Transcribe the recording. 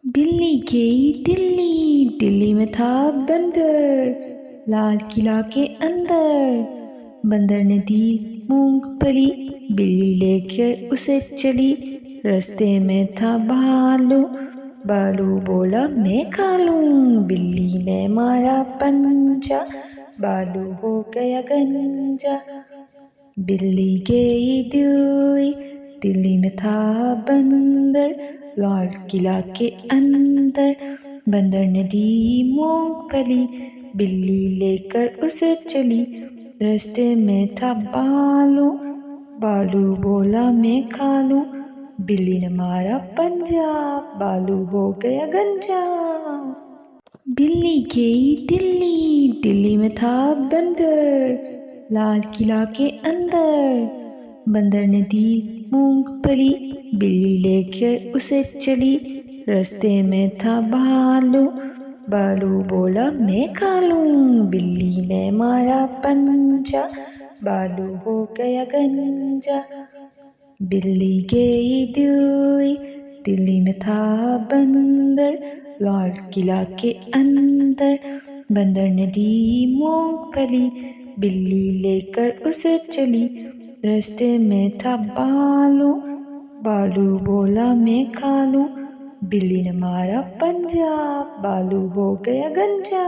बिल्ली गई दिल्ली, दिल्ली में था बंदर, लाल किला के अंदर। बंदर ने दी मूंगफली, बिल्ली लेकर उसे चली। रास्ते में था भालू, भालू बोला मैं खा लूं। बिल्ली ने मारा पंजा, भालू हो गया गंजा। बिल्ली गई दिल्ली, दिल्ली में था बंदर, लाल किला के अंदर। बंदर ने दी मूंगफली, बिल्ली लेकर उसे चली। रास्ते में था भालू, भालू बोला मैं खा लूं। बिल्ली ने मारा पंजा, भालू हो गया गंजा। बिल्ली गई दिल्ली, दिल्ली में था बंदर, लाल किला के अंदर। बंदर ने दी मूंगफली, बिल्ली लेकर उसे चली। रास्ते में था भालू, भालू बोला मैं खा लूं। बिल्ली ने मारा पंजा, भालू हो गया गंजा। बिल्ली गई दिल्ली, दिल्ली में था बंदर, लाल किला के अंदर। बंदर ने दी मूंगफली, बिल्ली लेकर उसे चली। रास्ते में था भालू, भालू बोला मैं खा लूं। बिल्ली ने मारा पंजा, भालू हो गया गंजा।